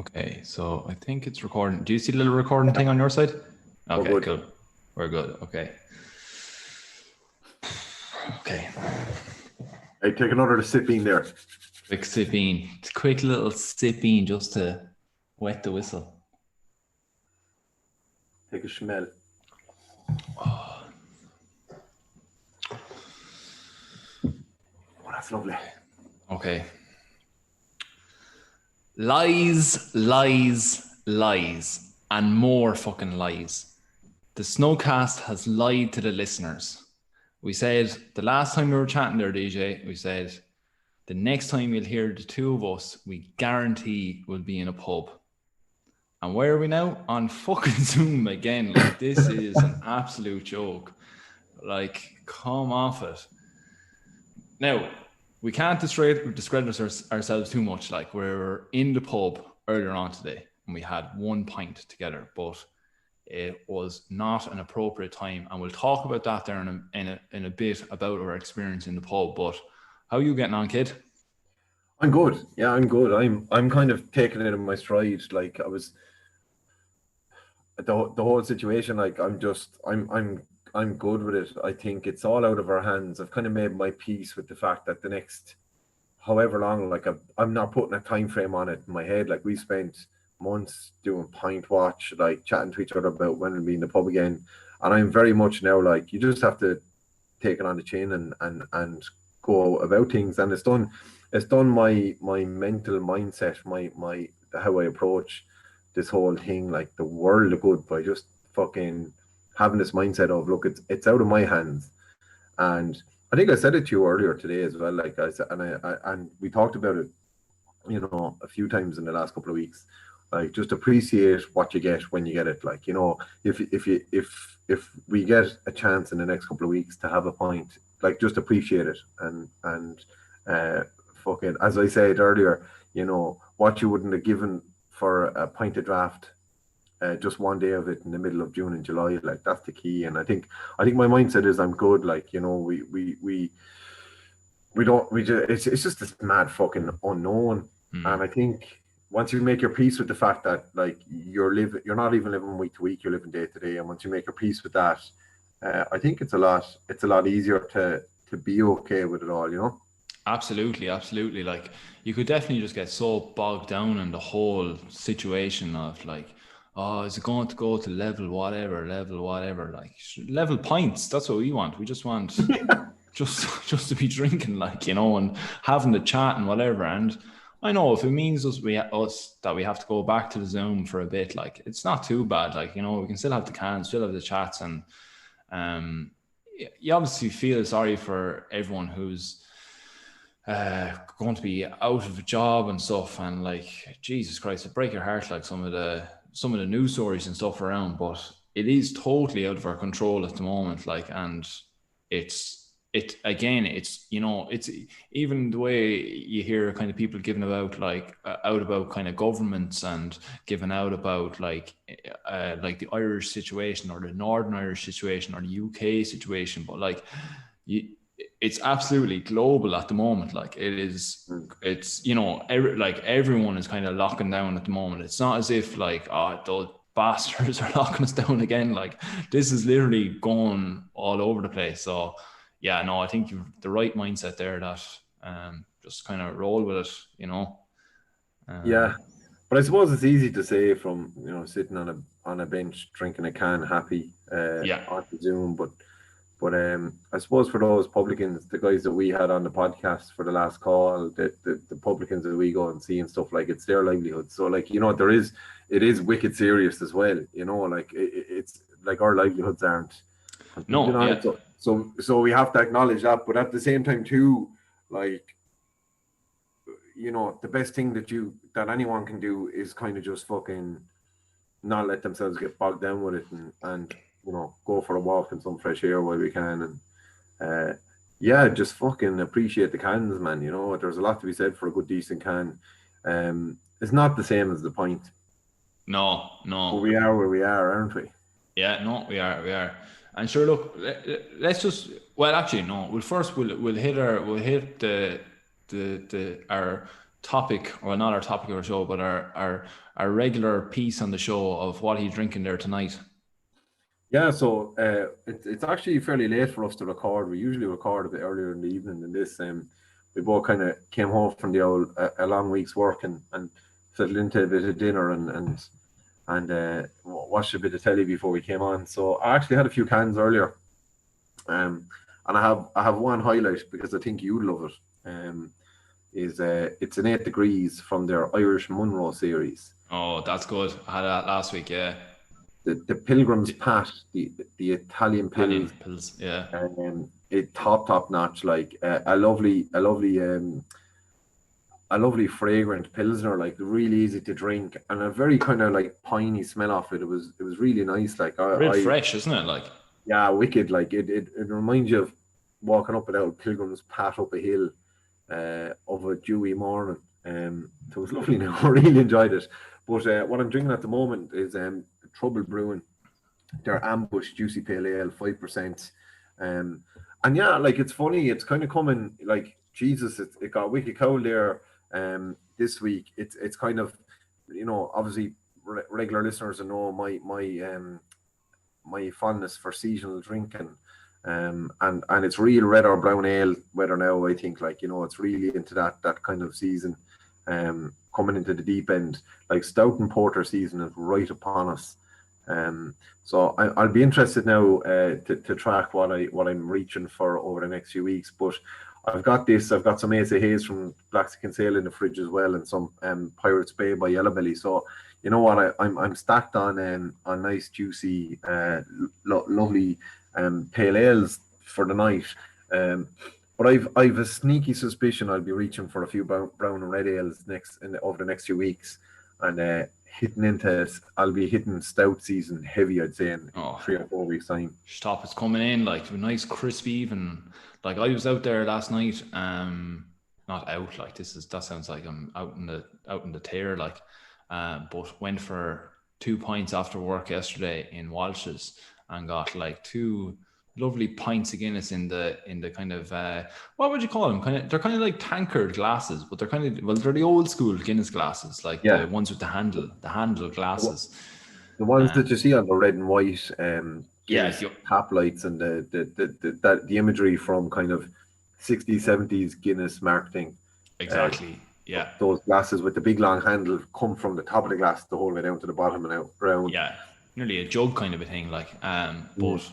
Okay, so I think it's recording. Do you see the little recording thing on your side? Okay, good. cool. We're good. Okay. Okay. Hey, take another sipping there. Quick sipping. Quick little sipping just to wet the whistle. Take a smell. Oh, That's lovely. okay. Lies, lies, lies, and more fucking lies. The Snowcast has lied to the listeners. We said the last time we were chatting there, DJ, we said the next time you'll hear the two of us, we guarantee we'll be in a pub. And where are we now? On fucking Zoom again. Like, this is an absolute joke. Like, come off it. Now, we can't discredit ourselves too much. Like, we were in the pub earlier on today and we had one pint together, but it was not an appropriate time. And we'll talk about that there in a bit about our experience in the pub. But how are you getting on, kid? I'm good. Yeah, I'm good. I'm kind of taking it in my stride. Like, I was the whole situation. Like, I'm good with it. I think it's all out of our hands. I've kind of made my peace with the fact that the next however long, like, I'm not putting a time frame on it in my head. Like, we spent months doing pint watch, like chatting to each other about when we'll be in the pub again. And I'm very much now like, you just have to take it on the chin and go about things. And it's done my mental mindset, my how I approach this whole thing, like the world of good, by just fucking having this mindset of, look, it's out of my hands. And I think I said it to you earlier today as well. Like I said, and we talked about it, a few times in the last couple of weeks. Like, just appreciate what you get when you get it. Like, if we get a chance in the next couple of weeks to have a pint, like, just appreciate it. And fucking, as I said earlier, what you wouldn't have given for a pint of draft, just one day of it in the middle of June and July, like, that's the key. And I think my mindset is, I'm good. Like, we don't, we just, it's just this mad fucking unknown. And I think once you make your peace with the fact that, like, you're not even living week to week, you're living day to day. And once you make your peace with that, I think it's a lot easier to be okay with it all. Absolutely. Like, you could definitely just get so bogged down in the whole situation of, like, oh, is it going to go to level whatever, like level points. That's what we want. We just want just to be drinking, like, and having the chat and whatever. And I know if it means us that we have to go back to the Zoom for a bit, like, it's not too bad. Like, we can still have the cans, still have the chats. And you obviously feel sorry for everyone who's going to be out of a job and stuff. And, like, Jesus Christ, it break your heart, like some of the news stories and stuff around. But it is totally out of our control at the moment. Like, and it's even the way you hear kind of people giving about, like, out about kind of governments and giving out about like the Irish situation or the Northern Irish situation or the UK situation. But, like, it's absolutely global at the moment. Like, it's like everyone is kind of locking down at the moment. It's not as if, like, oh, those bastards are locking us down again. Like, this is literally going all over the place. So yeah, no, I think you've the right mindset there, that just kind of roll with it. Yeah, but I suppose it's easy to say from, sitting on a bench drinking a can, happy, Yeah. on the Zoom. But I suppose for those publicans, the guys that we had on the podcast for the last call, the publicans that we go and see and stuff, like, it's their livelihood. So, like, it is wicked serious as well. Like, it's like our livelihoods aren't contingent No, on yeah. it. So we have to acknowledge that. But at the same time too, like, the best thing that anyone can do is kind of just fucking not let themselves get bogged down with it, and go for a walk in some fresh air while we can. And yeah, just fucking appreciate the cans, man. There's a lot to be said for a good decent can. It's not the same as the pint, No. but we are where we are, aren't we? Yeah, no, we are. And sure, look, let's just, well, actually, no. We'll hit our topic, or not our topic of our show, but our regular piece on the show of what he's drinking there tonight. Yeah, so it's actually fairly late for us to record. We usually record a bit earlier in the evening than this. We both kind of came home from the old a long week's work and settled into a bit of dinner and watched a bit of telly before we came on. So I actually had a few cans earlier, and I have one highlight because I think you'd love it. It's an 8 Degrees from their Irish Munro series. Oh, that's good. I had that last week. Yeah. The Pilgrim's Pat, the Italian pills, yeah. It top notch, like a lovely fragrant pilsner, like really easy to drink, and a very kind of like piney smell off it. It was really nice, like real fresh, isn't it? Like, yeah, wicked. Like it reminds you of walking up an old Pilgrim's Pat up a hill of a dewy morning. So it was lovely. Now I really enjoyed it. But what I'm drinking at the moment is Trouble Brewing, their Ambush Juicy Pale Ale, 5%. And yeah, like it's funny, it's kind of coming, like, Jesus, it got wicked cold there this week. It's kind of, you know, obviously regular listeners know my fondness for seasonal drinking. And it's real red or brown ale weather now. I think, like, you know, it's really into that kind of season, coming into the deep end. Like stout and porter season is right upon us. So I'll be interested now to track what I'm reaching for over the next few weeks. But I've got some Ace of Haze from Black Sale in the fridge as well, and some Pirates Bay by Yellow Belly. So you know what, I'm stacked on nice juicy lovely pale ales for the night. But I've a sneaky suspicion I'll be reaching for a few brown and red ales over the next few weeks, and I'll be hitting stout season heavy, I'd say, in 3 or 4 weeks time. Stop, it's coming in like a nice crispy even. Like I was out there last night, not out, like that sounds like I'm out in the tear, like, but went for 2 pints after work yesterday in Walsh's and got like 2 lovely pints of Guinness in the kind of what would you call them? They're kind of like tankard glasses, but they're they're the old school Guinness glasses, like the ones with the handle glasses. The ones that you see on the red and white cap lights, and the imagery from kind of 60s, 70s Guinness marketing. Exactly. Yeah. Those glasses with the big long handle come from the top of the glass the whole way down to the bottom and out round. Yeah. Nearly a jug kind of a thing, like but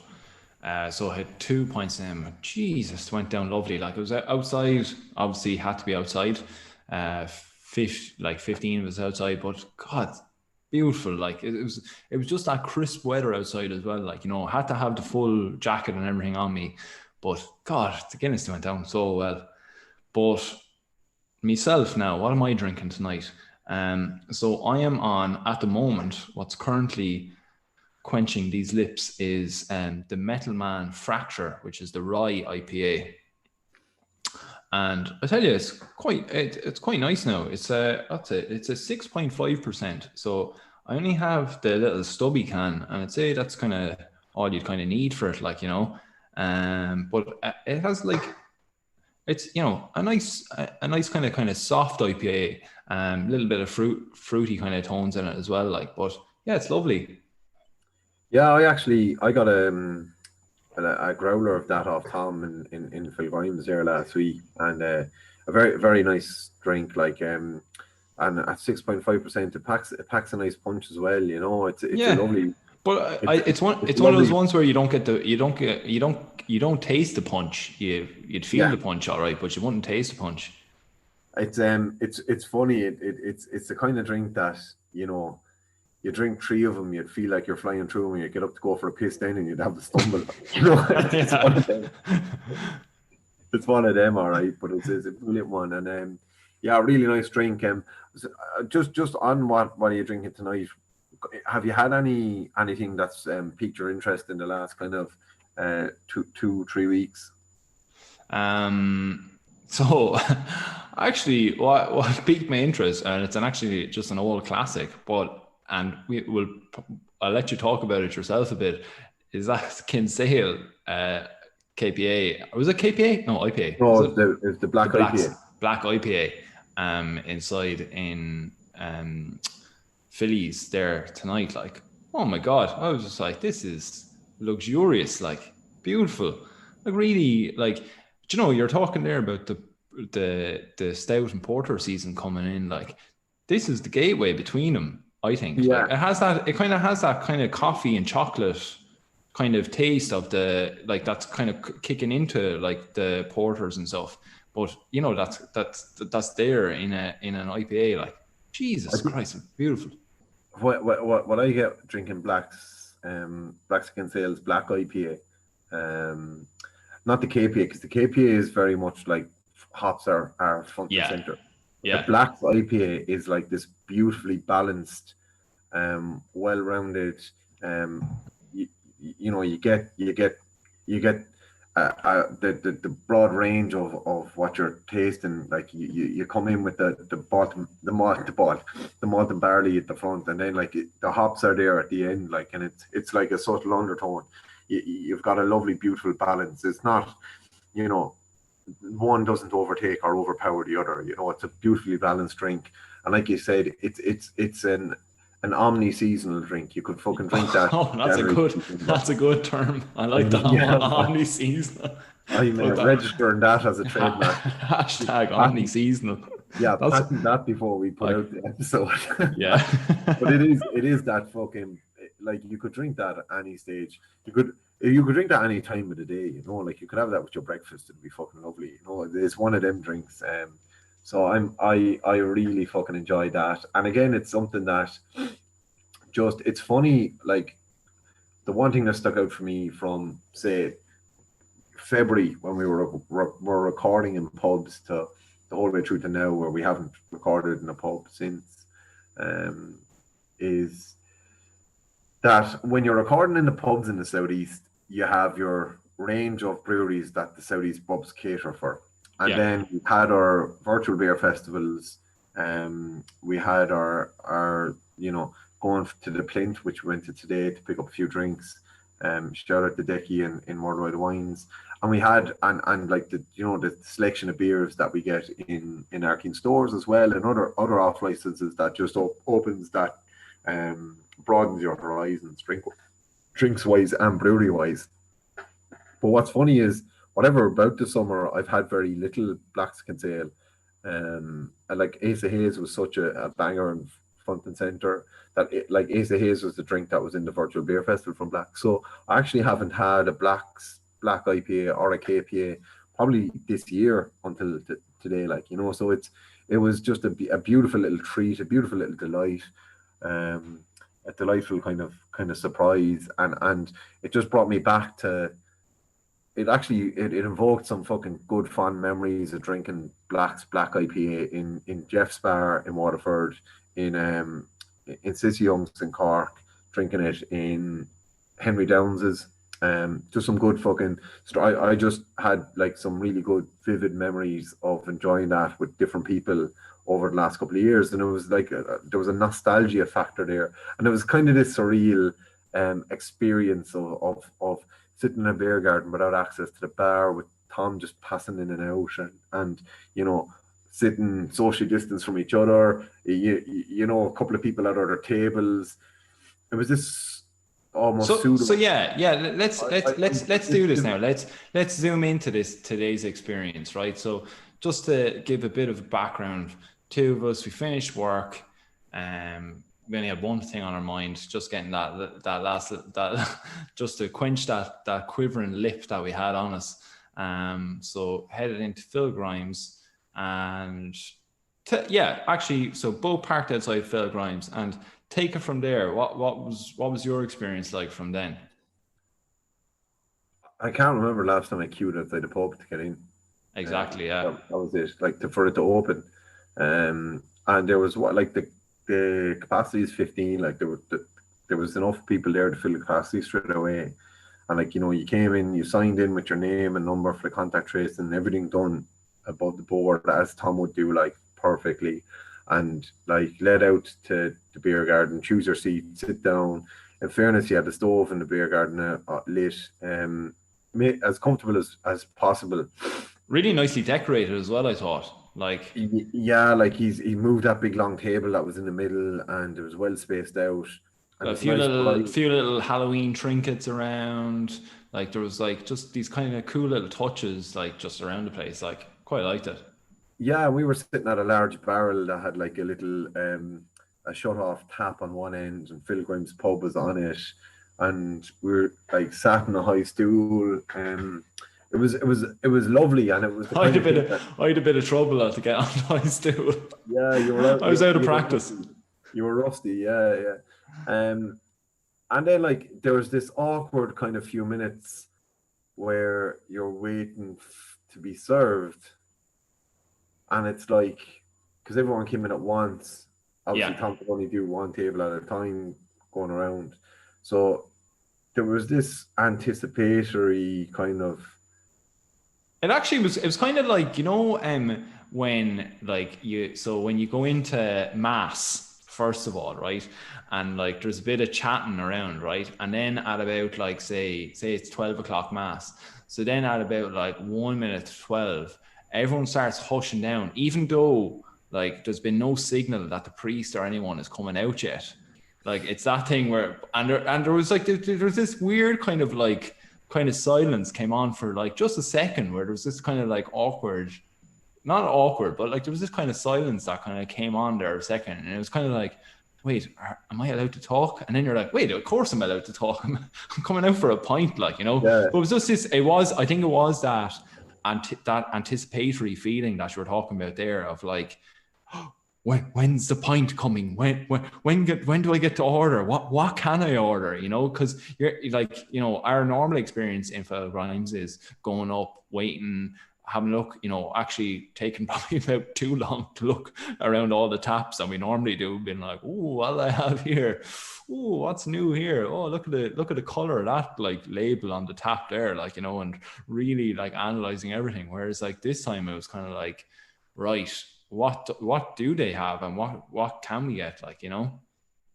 so I had 2 pints in them. Jesus, went down lovely. Like it was outside, obviously had to be outside. 15 was outside, but God, beautiful. Like it was just that crisp weather outside as well. Like, you know, had to have the full jacket and everything on me. But God, the Guinness went down so well. But myself now, what am I drinking tonight? So I am on, at the moment, what's currently quenching these lips is the Metal Man Fracture, which is the rye IPA. And I tell you, it's quite nice now. It's a 6.5%. So I only have the little stubby can, and I'd say that's kind of all you'd kind of need for it, like, you know. But it has like, it's, you know, a nice kind of soft IPA, a little bit of fruity kind of tones in it as well, like. But yeah, it's lovely. Yeah, I got a growler of that off Tom in Phil Grimes there last week, and a very, very nice drink, like, and at 6.5%, it packs a nice punch as well. You know, it's a lovely. But it's one of those ones where you don't taste the punch. You'd feel the punch, all right, but you wouldn't taste the punch. It's funny. It's the kind of drink that, you know, you drink 3 of them, you'd feel like you're flying through them, and you get up to go for a piss then, and you'd have to stumble. You know, it's one of them. It's one of them, all right, but it's a brilliant one, and yeah, really nice drink. Just on what are you drinking tonight? Have you had anything that's piqued your interest in the last kind of 2-3 weeks? So actually, what piqued my interest, and it's actually just an old classic, and I'll let you talk about it yourself a bit, is that Kinsale KPA. Was it KPA? No, IPA. No, it's the black IPA. Black IPA. inside in Phillies there tonight. Like, oh my God, I was just like, this is luxurious, like beautiful. Like really, like, do you know, you're talking there about the stout and porter season coming in. Like, this is the gateway between them, I think. Like, Yeah, it kind of has that kind of coffee and chocolate kind of taste of the, like, that's kind of kicking into like the porters and stuff. But you know, that's there in an IPA. Like, I Jesus think Christ, it's beautiful. what I get drinking blacks against sales black IPA, not the KPA, because the KPA is very much like hops are front and Yeah, center. But the yeah, blacks IPA is like this beautifully balanced, well-rounded. You, you know, you get the broad range of what you're tasting. Like you come in with the malt and barley at the front, and then like the hops are there at the end. Like, and it's like a subtle undertone. You've got a lovely, beautiful balance. It's not, you know, one doesn't overtake or overpower the other. You know, it's a beautifully balanced drink, and like you said, it's an omni-seasonal drink. You could fucking drink that Oh, January to December. that's a good term. I like I'm, that yeah, one. Omni-seasonal. I'm Put that registering that as a trademark. hashtag Patent, omni-seasonal. yeah, That's patent that before we put like, out the episode. yeah. But it is that fucking, like, you could drink that at any stage. You could drink that any time of the day. You know, like you could have that with your breakfast. It'd be fucking lovely. You know, it's one of them drinks. So I really fucking enjoy that. And again, it's something that just, it's funny. Like, the one thing that stuck out for me from, say, February, when we were recording in pubs, to the whole way through to now, where we haven't recorded in a pub since, um, is that when you're recording in the pubs in the southeast, you have your range of breweries that the southeast pubs cater for, and Yeah. then we had our virtual beer festivals. We had our going to the Plinth, which we went to today to pick up a few drinks. Shout out to Decky in Worldwide Wines, and we had and like the selection of beers that we get in Arcane stores as well, and other off licenses that just opens that, broadens your horizons, drinks wise and brewery wise. But what's funny is, whatever about the summer, I've had very little Blacks Can Sail. And like Ace of Haze was such a banger and front and center, that like Ace of Haze was the drink that was in the virtual beer festival from Black. So I actually haven't had a black IPA or a KPA probably this year until today. Like, so it was just a beautiful little treat, a beautiful little delight. A delightful kind of surprise, and it just brought me back to it. Actually, it invoked some fucking good fond memories of drinking black IPA in Jeff's Bar in Waterford, in Sissy Young's in Cork, drinking it in Henry Downs's. Just some good fucking. I just had like some really good vivid memories of enjoying that with different people over the last couple of years, and it was like there was a nostalgia factor there, and it was kind of this surreal experience of sitting in a beer garden without access to the bar, with Tom just passing in and out, and sitting social distance from each other, a couple of people at other tables. It was this almost So pseudo. yeah. Let's do this This, now. Let's zoom into today's experience, right? So just to give a bit of background, two of us, we finished work. We only had one thing on our mind, just getting that just to quench that quivering lip that we had on us. So headed into Phil Grimes, and so both parked outside Phil Grimes, and take it from there. What was your experience like from then? I can't remember last time I queued outside the pub to get in. Exactly, yeah. That was it. Like, for it to open, and there was the capacity is 15. Like, there was enough people there to fill the capacity straight away. And like, you came in, you signed in with your name and number for the contact trace, and everything done above the board, as Tom would do, like, perfectly. And like, led out to the beer garden, choose your seat, sit down. In fairness, you had the stove in the beer garden lit, as comfortable as possible. Really nicely decorated as well, I thought. Like Yeah, like he moved that big long table that was in the middle, and it was well spaced out, and a there's nice variety. few little Halloween trinkets around. Like there was like just these kind of cool little touches like just around the place. Like quite liked it. Yeah, we were sitting at a large barrel that had like a little a shut off tap on one end, and Phil Grimes pub was on it, and we were like sat in a high stool. It was lovely, and it was the kind of thing that I had a bit of trouble to get on high stool. yeah, you were out I was out of you were practice. rusty. You were rusty, yeah, yeah. And then like there was this awkward kind of few minutes where you're waiting to be served, and it's like because everyone came in at once. Obviously, Yeah. Tom could only do one table at a time going around, so there was this anticipatory kind of It actually was. It was kind of like when like when you go into mass first of all, right, and like there's a bit of chatting around, right, and then at about like say it's 12 o'clock mass, so then at about like 1 minute to 12, everyone starts hushing down, even though like there's been no signal that the priest or anyone is coming out yet. Like it's that thing where and there was like there was this weird kind of silence came on for like just a second where there was this kind of like awkward, not awkward, but like there was this kind of silence that kind of came on there a second. And it was kind of like, wait, am I allowed to talk? And then you're like, wait, of course I'm allowed to talk. I'm coming out for a pint, like, yeah. But it was just this, I think it was that, that anticipatory feeling that you were talking about there of like, when's the pint coming? When do I get to order? What can I order? Because you're like, our normal experience in Phil Grimes is going up, waiting, having a look, actually taking probably about too long to look around all the taps that we normally do, being like, oh, what do I have here? Oh, what's new here? Oh, look at the color of that like label on the tap there, like, and really like analyzing everything. Whereas like this time it was kind of like, right, what do they have and what can we get, like,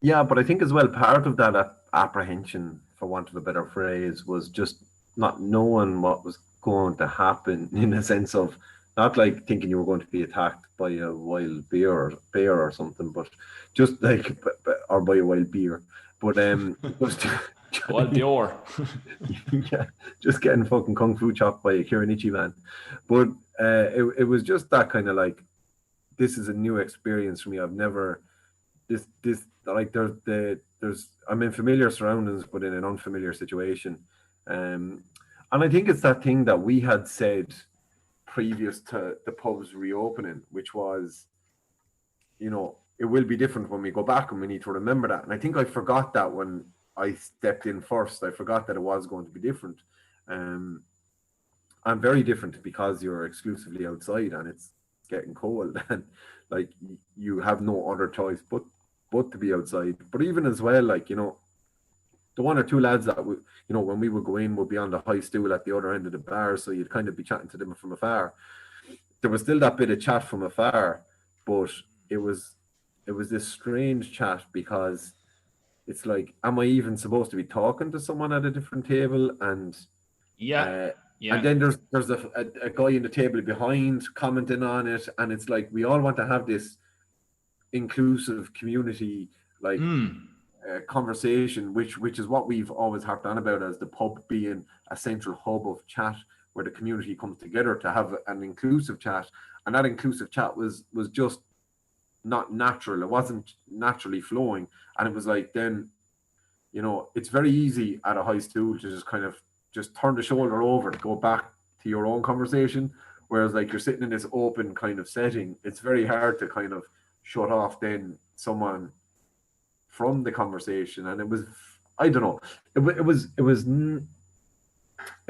Yeah, but I think as well part of that apprehension, for want of a better phrase, was just not knowing what was going to happen in a sense of not like thinking you were going to be attacked by a wild bear or something, but just like or by a wild beer, but just well, Dior. yeah, just getting fucking kung fu chopped by a Kirinichi man, but it was just that kind of like this is a new experience for me. I've never this like there's I'm in familiar surroundings but in an unfamiliar situation, and I think it's that thing that we had said previous to the pubs reopening, which was it will be different when we go back, and we need to remember that. And I think I forgot that when I stepped in first. I forgot that it was going to be different, and very different because you're exclusively outside and it's getting cold and like you have no other choice but to be outside. But even as well, like the one or two lads that when we would go in would be on the high stool at the other end of the bar, so you'd kind of be chatting to them from afar. There was still that bit of chat from afar, but it was this strange chat because it's like, am I even supposed to be talking to someone at a different table? And Yeah. and then there's a guy in the table behind commenting on it, and it's like we all want to have this inclusive community like conversation, which is what we've always harped on about as the pub being a central hub of chat where the community comes together to have an inclusive chat. And that inclusive chat was just not natural. It wasn't naturally flowing, and it was like then it's very easy at a high stool to just kind of just turn the shoulder over to go back to your own conversation, whereas like you're sitting in this open kind of setting, it's very hard to kind of shut off then someone from the conversation. And it was, I don't know, it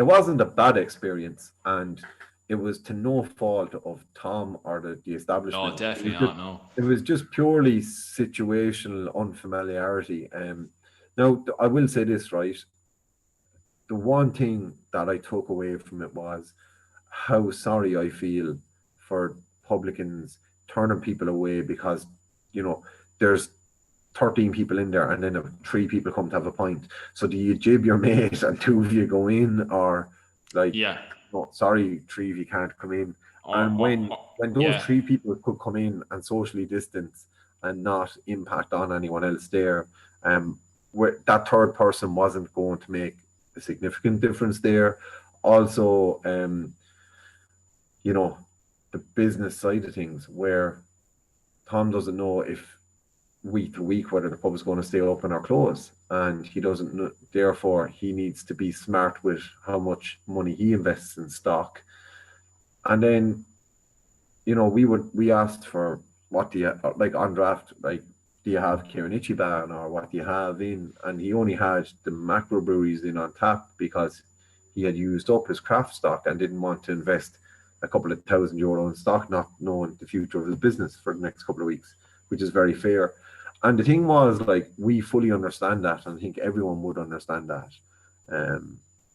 wasn't a bad experience, and it was to no fault of Tom or the establishment. No, definitely not. No, it was just purely situational unfamiliarity. Now I will say this, right? The one thing that I took away from it was how sorry I feel for publicans turning people away because there's 13 people in there and then 3 people come to have a pint. So do you jib your mate and 2 of you go in, or like, yeah, no, sorry, 3 of you can't come in? And when those yeah. three people could come in and socially distance and not impact on anyone else there, where that third person wasn't going to make a significant difference there. Also, you know, the business side of things, where Tom doesn't know if week to week whether the pub is going to stay open or close, and he doesn't know, therefore he needs to be smart with how much money he invests in stock. And then, we asked for, what do you like on draft, like, do you have Kieran Ichiban, or what do you have in? And he only had the macro breweries in on tap because he had used up his craft stock and didn't want to invest a couple of €1,000 in stock, not knowing the future of his business for the next couple of weeks, which is very fair. And the thing was, like, we fully understand that, and I think everyone would understand that.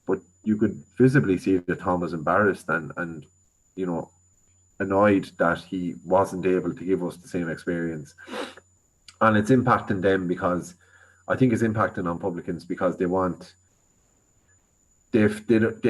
But you could visibly see that Tom was embarrassed and annoyed that he wasn't able to give us the same experience. And it's impacting them, because I think it's impacting on publicans, because they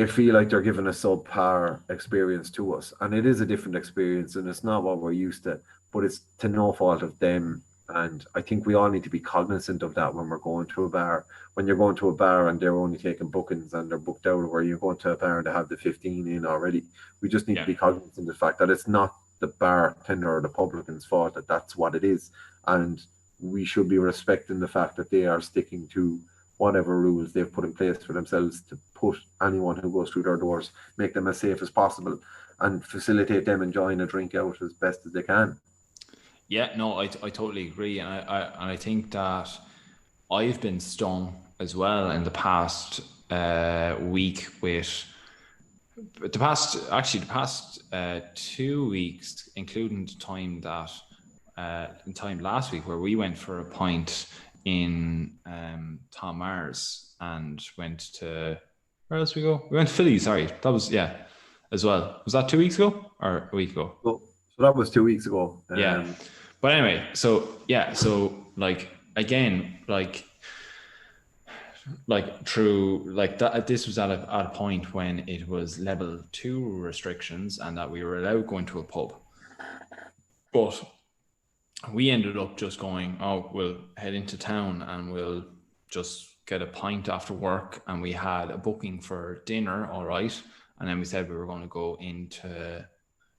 feel like they're giving a subpar experience to us, and it is a different experience, and it's not what we're used to, but it's to no fault of them. And I think we all need to be cognizant of that when we're going to a bar. When you're going to a bar and they're only taking bookings and they're booked out, where you're going to a bar and they have the 15 in already, we just need to be cognizant of the fact that it's not the bartender or the publican's fault that that's what it is. And we should be respecting the fact that they are sticking to whatever rules they've put in place for themselves to put anyone who goes through their doors, make them as safe as possible, and facilitate them enjoying a drink out as best as they can. Yeah, no, I totally agree, and I think that I've been stung as well in the past week with the past 2 weeks, including the time last week where we went for a pint in Tom Mars and went to, where else we go? We went to Philly. Sorry, that was as well. Was that 2 weeks ago or a week ago? So that was 2 weeks ago. Yeah. But anyway, so like, again, like true, like that, this was at a point when it was level 2 restrictions and that we were allowed going to a pub. But we ended up just going, oh, we'll head into town and we'll just get a pint after work. And we had a booking for dinner, all right. And then we said we were going to go into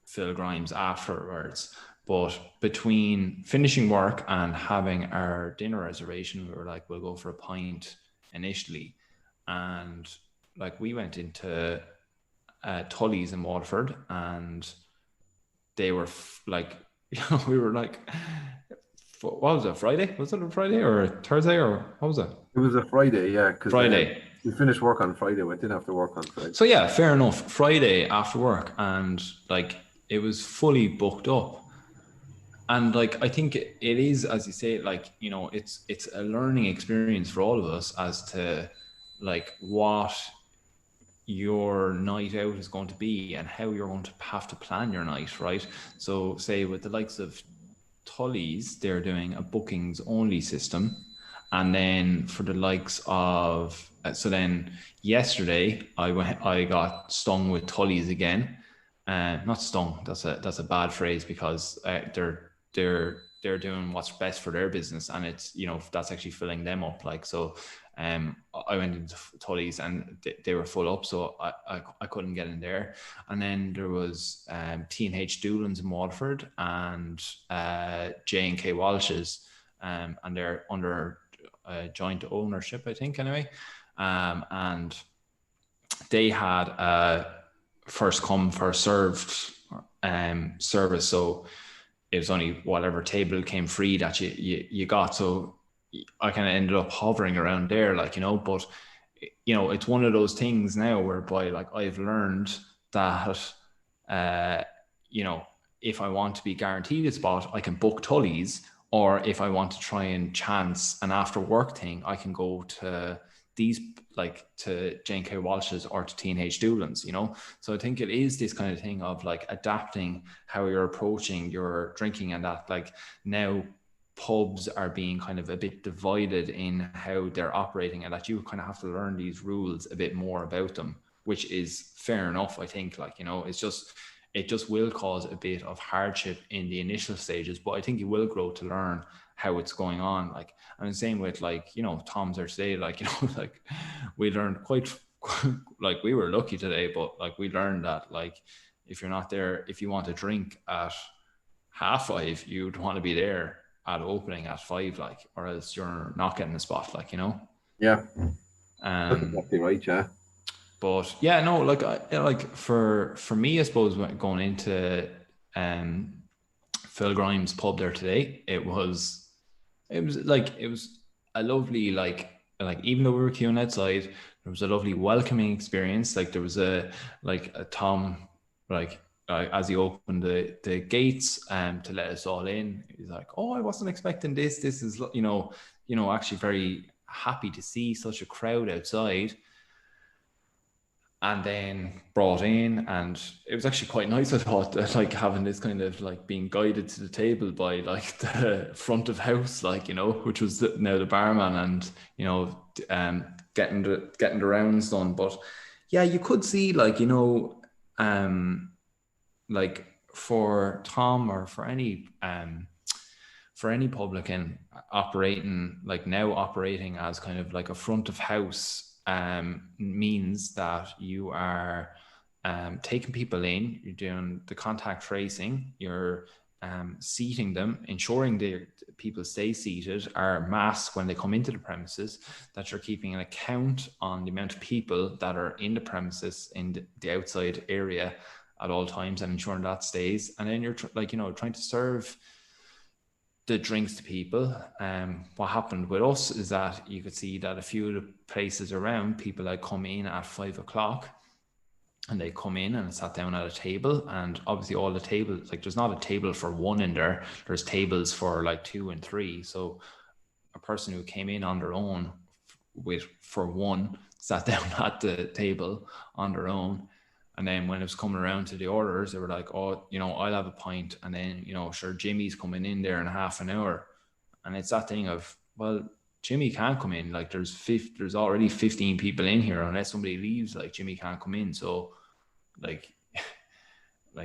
Phil Grimes afterwards. But between finishing work and having our dinner reservation, we were like, we'll go for a pint initially. And like, we went into Tully's in Waterford, and they were like, we were like, what was it, Friday? Was it a Friday or a Thursday, or what was it? It was a Friday, yeah. Friday. We finished work on Friday. We didn't have to work on Friday. So yeah, fair enough. Friday after work, and like, it was fully booked up. And like, I think it is, as you say, like, it's a learning experience for all of us as to like what your night out is going to be and how you're going to have to plan your night, right? So say with the likes of Tully's, they're doing a bookings only system. And then for the likes of, so then yesterday I got stung with Tully's again. Not stung, that's a bad phrase, because they're doing what's best for their business, and it's, that's actually filling them up. Like, so I went into Tully's and they were full up, so I couldn't get in there. And then there was T&H Doolan's in Waterford and J&K Walsh's, and they're under joint ownership, I think, anyway. And they had a first come, first served service, so it was only whatever table came free that you got. So I kind of ended up hovering around there, like, but it's one of those things now whereby, like, I've learned that if I want to be guaranteed a spot, I can book Tully's, or if I want to try and chance an after work thing, I can go to these, like, to J&K Walsh's or to T&H Doolan's, So I think it is this kind of thing of like adapting how you're approaching your drinking, and that, like, now pubs are being kind of a bit divided in how they're operating, and that you kind of have to learn these rules a bit more about them, which is fair enough, I think. Like, it's just, it just will cause a bit of hardship in the initial stages, but I think you will grow to learn how it's going on. Like, and the same with, like, you know, Tom's there today, like, you know, like we learned quite like, we were lucky today, but like we learned that, like, if you're not there, if you want to drink at 5:30, you'd want to be there at opening at 5, like, or else you're not getting a spot, like, you know. Yeah, that's exactly right. Yeah. But yeah, no, like, like for me, I suppose, going into Phil Grimes' pub there today, it was a lovely, like even though we were queuing outside, there was a lovely welcoming experience. Like, there was a Tom, like, as he opened the gates to let us all in, he's like, "Oh, I wasn't expecting this. This is, you know, actually very happy to see such a crowd outside." And then brought in, and it was actually quite nice, I thought, that, like, having this kind of, like, being guided to the table by, like, the front of house, like, you know, which was now the barman, and, you know, getting the rounds done. But yeah, you could see, like, you know, like, for Tom, or for any publican operating, like, now operating as kind of like a front of house, means that you are taking people in, you're doing the contact tracing, you're seating them, ensuring the people stay seated, are masked when they come into the premises, that you're keeping an account on the amount of people that are in the premises, in the outside area at all times, and ensuring that stays. And then you're like, you know, trying to serve the drinks to people. What happened with us is that you could see that a few of the places around, people had come in at 5:00, and they come in and sat down at a table, and obviously all the tables, like, there's not a table for one in there, there's tables for like 2 and 3. So a person who came in on their own for one sat down at the table on their own. And then when it was coming around to the orders, they were like, "Oh, you know, I'll have a pint." And then, you know, sure, Jimmy's coming in there in half an hour. And it's that thing of, well, Jimmy can't come in. Like, there's already 15 people in here. Unless somebody leaves, like, Jimmy can't come in. So, like,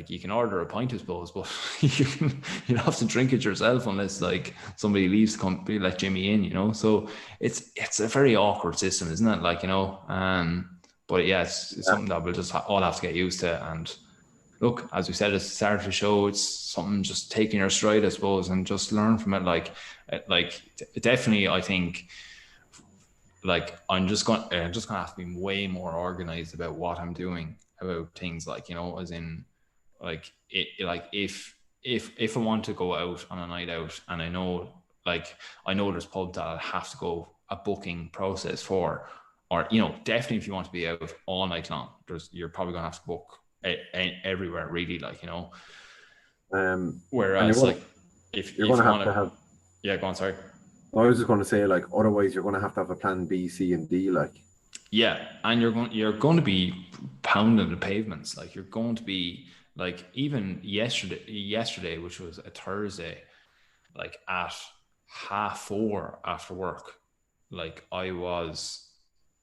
you can order a pint, I suppose, but you'd have to drink it yourself, unless, like, somebody leaves to come let Jimmy in, you know. So it's a very awkward system, isn't it? Like, you know, but yeah, it's something that we'll just all have to get used to. And look, as we said at the start of the show, it's something just taking your stride, I suppose, and just learn from it. Like definitely, I think, like, I'm just gonna have to be way more organized about what I'm doing, about things, like, you know, as in, like, if I want to go out on a night out, and I know there's pubs that I have to go a booking process for, or, you know, definitely if you want to be out all night long, you're probably gonna have to book everywhere, really, like, you know. Whereas, like, if you want to have, yeah, go on, sorry. I was just going to say, like, otherwise you're going to have a plan B, C, and D, like. Yeah, and you're going to be pounding the pavements. Like, you're going to be, like, even yesterday, which was a Thursday, like, at 4:30 after work, like, I was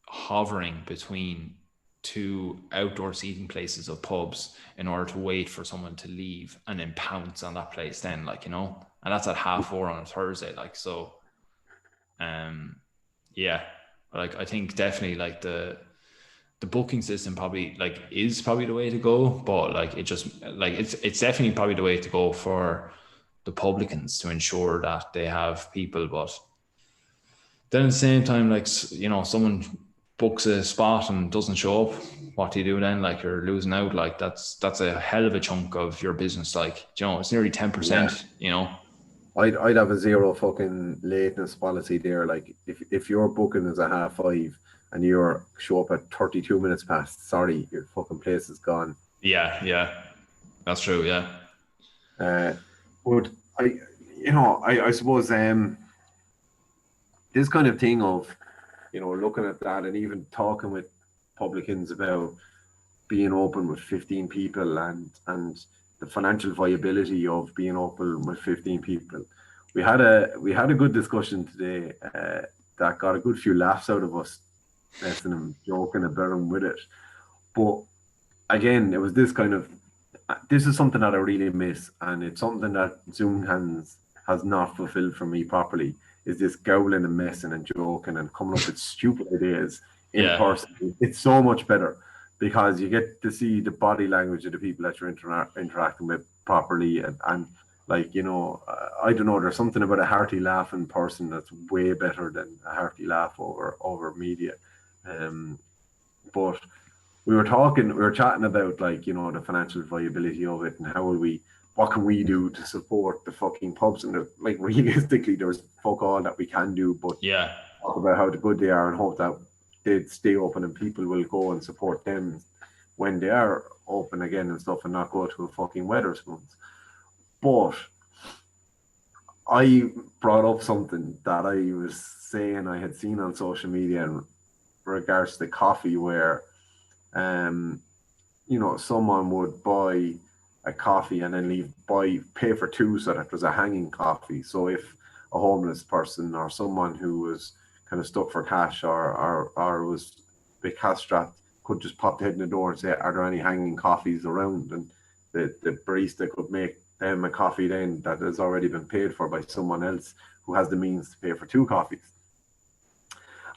hovering between 2 outdoor seating places of pubs in order to wait for someone to leave and then pounce on that place then, like, you know. And that's at 4:30 on a Thursday, like. So yeah, like, I think definitely, like, the booking system probably, like, is probably the way to go, but, like, it just, like, it's definitely probably the way to go for the publicans, to ensure that they have people. But then at the same time, like, you know, someone books a spot and doesn't show up, what do you do then? Like, you're losing out. Like, that's a hell of a chunk of your business. Like, you know, it's nearly 10%, you know. I'd have a 0 fucking lateness policy there. Like, if your booking is at 5:30 and you show up at 32 minutes past, sorry, your fucking place is gone. Yeah, that's true. Yeah. But I suppose this kind of thing of, you know, looking at that and even talking with publicans about being open with 15 people and the financial viability of being open with 15 people. We had a good discussion today that got a good few laughs out of us, messing and joking about them with it. But again, it was this kind of this is something that I really miss, and it's something that Zoom has not fulfilled for me properly. Is this growling and messing and joking and coming up with stupid ideas in Yeah. person? It's so much better because you get to see the body language of the people that you're interacting with properly, and like I don't know. There's something about a hearty laugh in person that's way better than a hearty laugh over media. Um, but we were chatting about like the financial viability of it and what can we do to support the fucking pubs, and like realistically there's fuck all that we can do but Yeah. talk about how good they are and hope that they'd stay open and people will go and support them when they are open again and stuff, and not go to a fucking Wetherspoons. But I brought up something that I was saying I had seen on social media in regards to coffee, where um someone would buy a coffee and then pay for two so that there's a hanging coffee. So if a homeless person or someone who was kind of stuck for cash or was a bit cash strapped could just pop the head in the door and say, are there any hanging coffees around? And the barista could make them a coffee then that has already been paid for by someone else who has the means to pay for two coffees.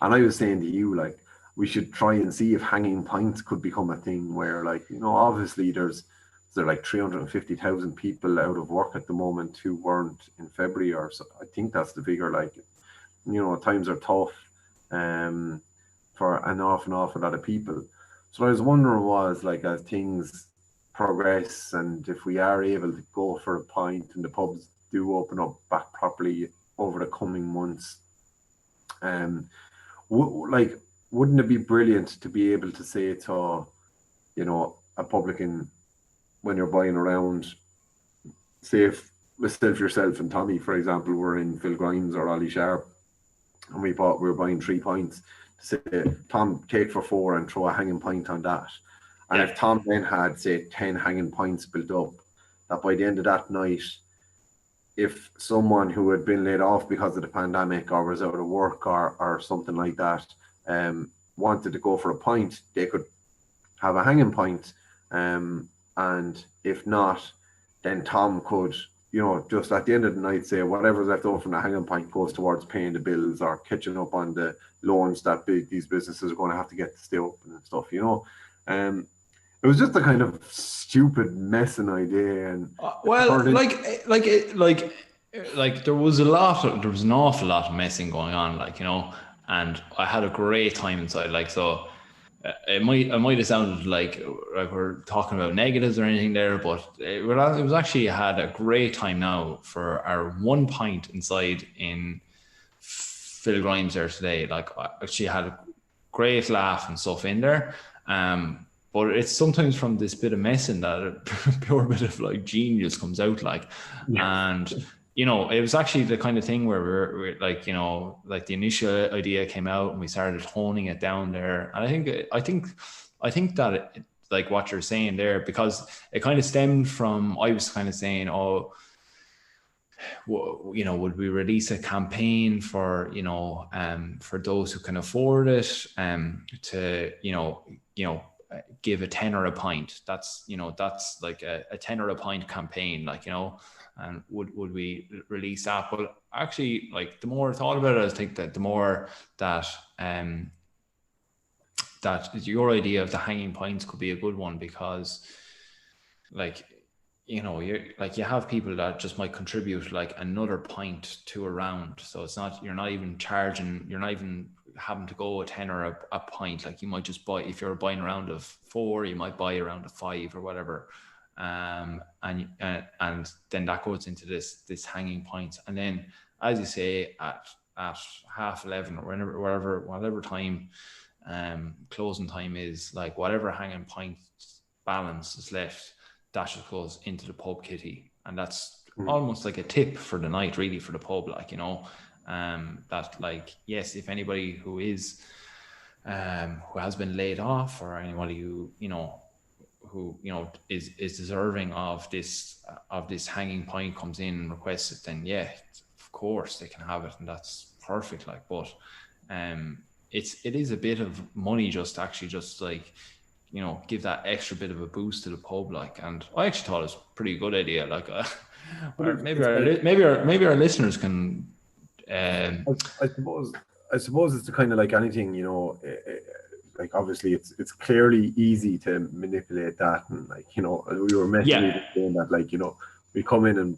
And I was saying to you, like, we should try and see if hanging pints could become a thing where, like, obviously there like 350,000 people out of work at the moment who weren't in February, or so. I think that's the figure. Like, times are tough for an awful lot of people. So I was wondering was, like, as things progress and if we are able to go for a pint and the pubs do open up back properly over the coming months, um, like, wouldn't it be brilliant to be able to say to, a publican when you're buying around, say if myself, yourself, and Tommy, for example, were in Phil Grimes or Ollie Sharp, and we were buying 3 pints, to say, Tom, take for four and throw a hanging pint on that. And if Tom then had, say, 10 hanging pints built up, that by the end of that night, if someone who had been laid off because of the pandemic or was out of work or something like that wanted to go for a pint, they could have a hanging pint. And if not, then Tom could, just at the end of the night say whatever's left over from the hanging pint goes towards paying the bills or catching up on the loans that these businesses are going to have to get to stay open and stuff, It was just a kind of stupid messing idea, and Well, there was an awful lot of messing going on, and I had a great time inside. It might have sounded like we're talking about negatives or anything there, but it was actually, I had a great time now for our 1 pint inside in Phil Grimes there today. Like, I actually had a great laugh and stuff in there. But it's sometimes from this bit of messing that a pure bit of like genius comes out, and it was actually the kind of thing where we're like, like the initial idea came out and we started honing it down there. And I think that like what you're saying there, because it kind of stemmed from, I was kind of saying, would we release a campaign for those who can afford it, to give a tenner a pint. That's like a tenner a pint campaign, and would we release that? But actually, like, the more I thought about it, I think that the more that that your idea of the hanging pints could be a good one, because like, you have people that just might contribute like another pint to a round. So you're not even having to go a tenner a pint. Like, you might just buy, if you're buying a round of 4, you might buy a round of 5 or whatever. And then that goes into this hanging pints. And then, as you say, at 11:30 or whatever time closing time is, like, whatever hanging pint balance is left, that just goes into the pub kitty, and that's almost like a tip for the night, really, for the pub. That, like, yes, if anybody who has been laid off, or anybody who is deserving of this hanging pint comes in and requests it, then of course they can have it, and that's perfect. But it is a bit of money just like give that extra bit of a boost to the pub. Like, and I actually thought it was a pretty good idea. Like, or maybe our listeners can. I suppose it's the kind of like anything, like obviously it's clearly easy to manipulate that, and like we were messaging saying that, like we come in and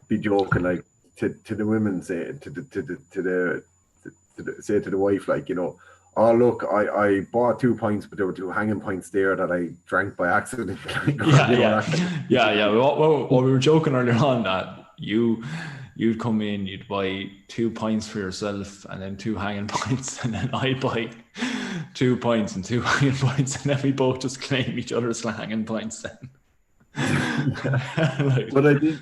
be joking, like to the women, say to the say to the wife, like oh look, I bought 2 pints, but there were 2 hanging pints there that I drank by accident. Well, we were joking earlier on that you'd come in, you'd buy 2 pints for yourself, and then 2 hanging pints, and then I'd buy 2 pints and 2 hanging pints, and then we both just claim each other's hanging pints. Then. But I think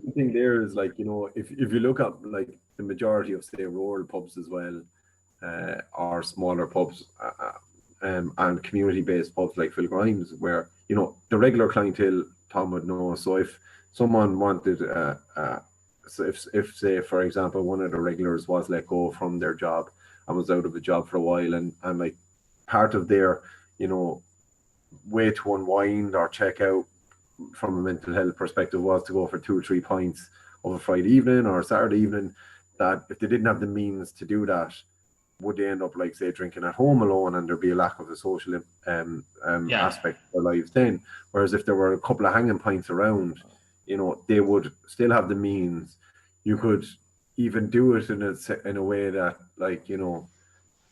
the thing there is, like if you look at like the majority of, say, rural pubs as well, or smaller pubs, and community-based pubs like Phil Grimes, where the regular clientele, Tom would know. So if someone wanted, so if say for example one of the regulars was let go from their job and was out of a job for a while, and like part of their way to unwind or check out from a mental health perspective was to go for 2 or 3 pints of a Friday evening or a Saturday evening, that if they didn't have the means to do that, would they end up, like, say, drinking at home alone, and there'd be a lack of a social aspect of their lives then. Whereas if there were a couple of hanging pints around, they would still have the means. You could even do it in a way that, like,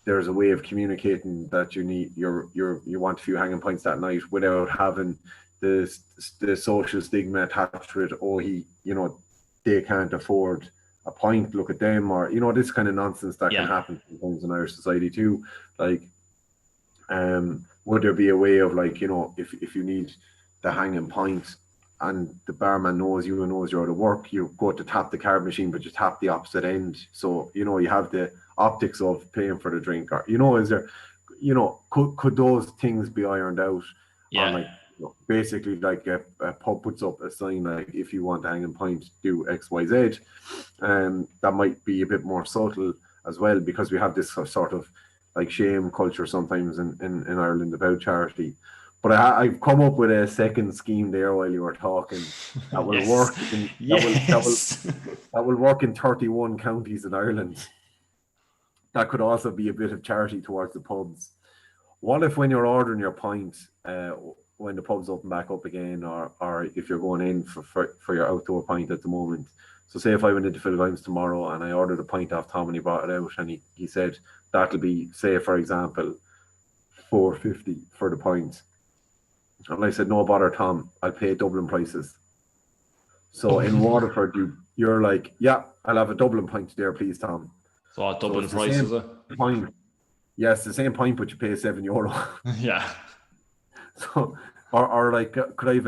there's a way of communicating that you want a few hanging pints that night without having the social stigma attached to it. Oh, they can't afford a pint, look at them, or this kind of nonsense that can happen sometimes in Irish society too. Like, would there be a way of, like, if you need the hanging pint and the barman knows you and knows you're out of work, you go to tap the card machine, but you tap the opposite end, so you have the optics of paying for the drink, or is there, could those things be ironed out? On, like, basically, like a pub puts up a sign like, if you want a hanging pint, do XYZ. That might be a bit more subtle as well, because we have this sort of like shame culture sometimes in Ireland about charity. But I've come up with a second scheme there while you were talking that will work. That will work in 31 counties in Ireland. That could also be a bit of charity towards the pubs. What if, when you're ordering your pint, when the pubs open back up again, or if you're going in for your outdoor pint at the moment. So say if I went into Phil Grimes tomorrow and I ordered a pint off Tom and he brought it out, and he said that'll be, say for example, $4.50 for the pint. And I said, no bother, Tom, I'll pay Dublin prices. So in Waterford, you're like, yeah, I'll have a Dublin pint there, please, Tom. So Dublin price, is it? Pint. Yeah, it's the same pint, but you pay €7. Yeah. So, or like, could I have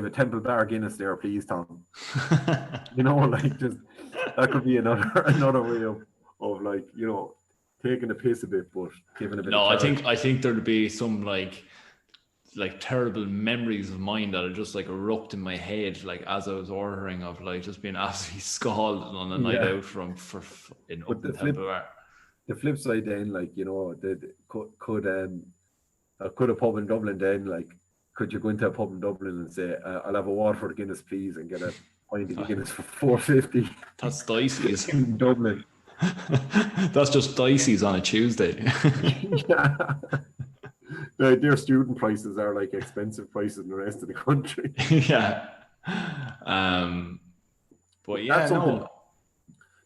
a Temple Bar Guinness there, please, Tom? Like, just that could be another way of like, taking the piss a bit, but giving a bit. No, I think there'd be some like terrible memories of mine that are just like erupt in my head, like as I was ordering, of like just being absolutely scalded on a night out in Temple Bar. The flip side then, like, could a pub in Dublin then, like, could you go into a pub in Dublin and say, I'll have a Waterford Guinness, please, and get a pint of Guinness for $4.50? That's Dicey's. In Dublin. That's just Dicey's on a Tuesday. Yeah. Their student prices are like expensive prices in the rest of the country. Yeah. But yeah,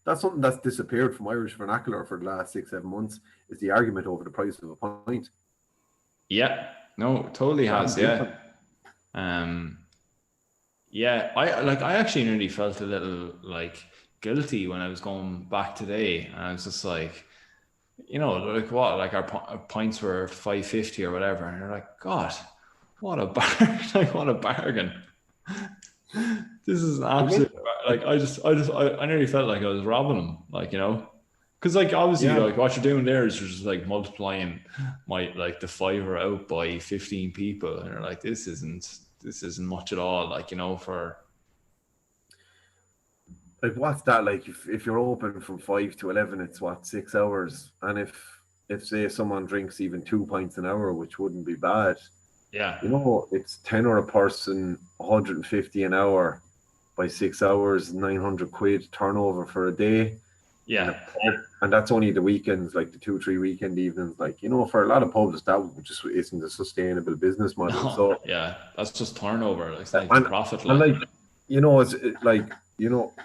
that's something that's disappeared from Irish vernacular for the last 6-7 months, is the argument over the price of a pint. Yeah, no, totally has. Yeah. I actually nearly felt a little like guilty when I was going back today, and I was just like, like what, like our pints were $5.50 or whatever, and you're like, God, what a bargain! This is an absolute, like, I nearly felt like I was robbing them, like, because like obviously like what you're doing there is you're just like multiplying the fiver out by 15 people, and you're like, this isn't much at all, like, for like, what's that, like, if you're open from 5 to 11, it's what, 6 hours, and if if say someone drinks even 2 pints an hour, which wouldn't be bad, Yeah. it's 10 or a person, 150 an hour by 6 hours, 900 quid turnover for a day in a Yeah. pub. And that's only the weekends, like the 2, 3 weekend evenings. Like, for a lot of pubs, that just isn't a sustainable business model. No, So, yeah, that's just turnover. Like, it's not even and, profit. and Like, like, like,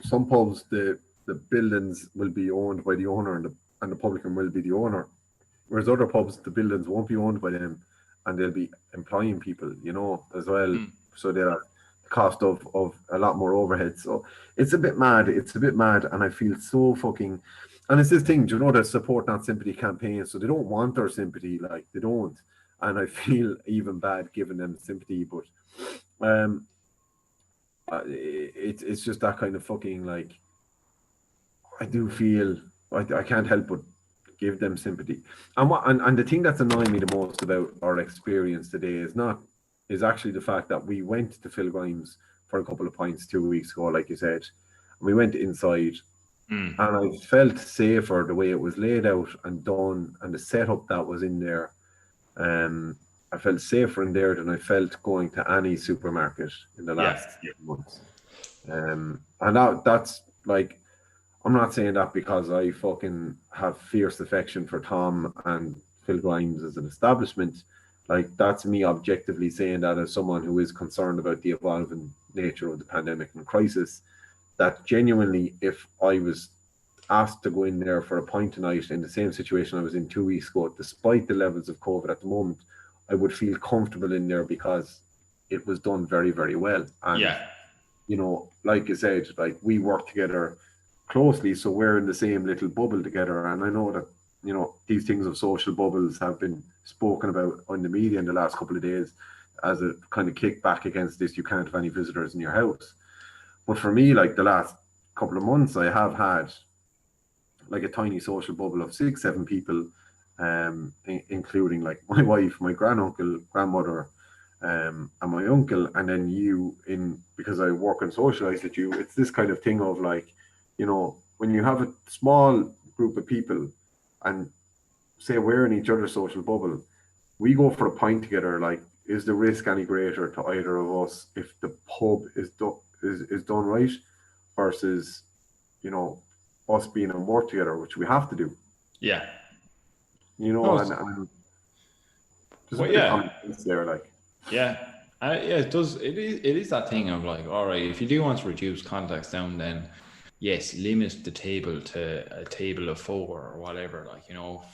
some pubs, the buildings will be owned by the owner and the publican will be the owner. Whereas other pubs, the buildings won't be owned by them and they'll be employing people, as well. mm, So they'll have the cost of a lot more overhead. So it's a bit mad. It's a bit mad. And I feel so fucking. And it's this thing, the support, not sympathy campaign. So they don't want our sympathy. Like, they don't. And I feel even bad giving them sympathy. But um, it's just that kind of fucking, like, I do feel I can't help but give them sympathy. And the thing that's annoying me the most about our experience today is actually the fact that we went to Phil Grimes for a couple of pints 2 weeks ago, like you said. We went inside mm, and I felt safer the way it was laid out and done and the setup that was in there. I felt safer in there than I felt going to any supermarket in the yeah, last few months. And that's like, I'm not saying that because I fucking have fierce affection for Tom and Phil Grimes as an establishment. Like, that's me objectively saying that as someone who is concerned about the evolving nature of the pandemic and crisis. That genuinely, if I was asked to go in there for a pint tonight in the same situation I was in 2 weeks ago, despite the levels of COVID at the moment, I would feel comfortable in there because it was done very, very well. And, yeah, like I said, like, we work together closely, so we're in the same little bubble together. And I know that, these things of social bubbles have been spoken about on the media in the last couple of days as a kind of kickback against this. You can't have any visitors in your house. But for me, like, the last couple of months, I have had like a tiny social bubble of 6, 7 people, including like my wife, my granduncle, grandmother, and my uncle, and then you in because I work and socialize with you. It's this kind of thing of like, when you have a small group of people and say we're in each other's social bubble, we go for a pint together. Like, is the risk any greater to either of us if the pub is done right versus, you know, us being in work together, which we have to do, yeah. No, and there's a well, bit of yeah, common sense there, like. yeah. Yeah, it does. It is that thing of like, all right, if you do want to reduce contacts down, then yes, limit the table to a table of four or whatever. Like,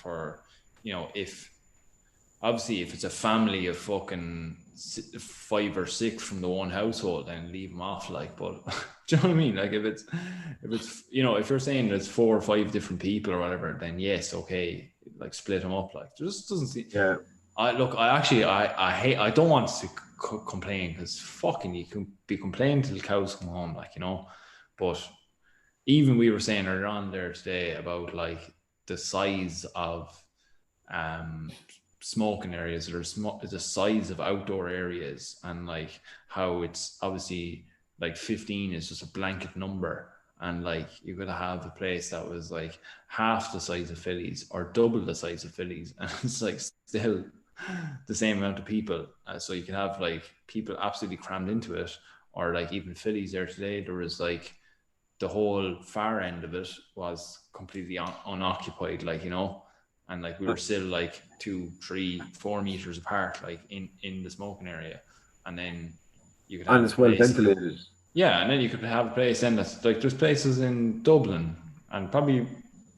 for if obviously if it's a family of fucking 5 or 6 from the one household, then leave them off. Like, but do you know what I mean? Like, if if you're saying there's 4 or 5 different people or whatever, then yes, okay, like split them up. Like, there just doesn't seem. Yeah. I hate. I don't want to complain because fucking you can be complaining till the cows come home. Like, but even we were saying earlier on there today about like the size of smoking areas or the size of outdoor areas, and like how it's obviously like 15 is just a blanket number, and like you could have a place that was like half the size of Phillies or double the size of Phillies, and it's like still the same amount of people. So you can have like people absolutely crammed into it, or like even Phillies there today, there was like the whole far end of it was completely unoccupied, like, and like we were still like 2, 3, 4 meters apart, like in the smoking area. And then you could have And a it's well place, ventilated. yeah, and then you could have a place then that's like, there's places in Dublin and probably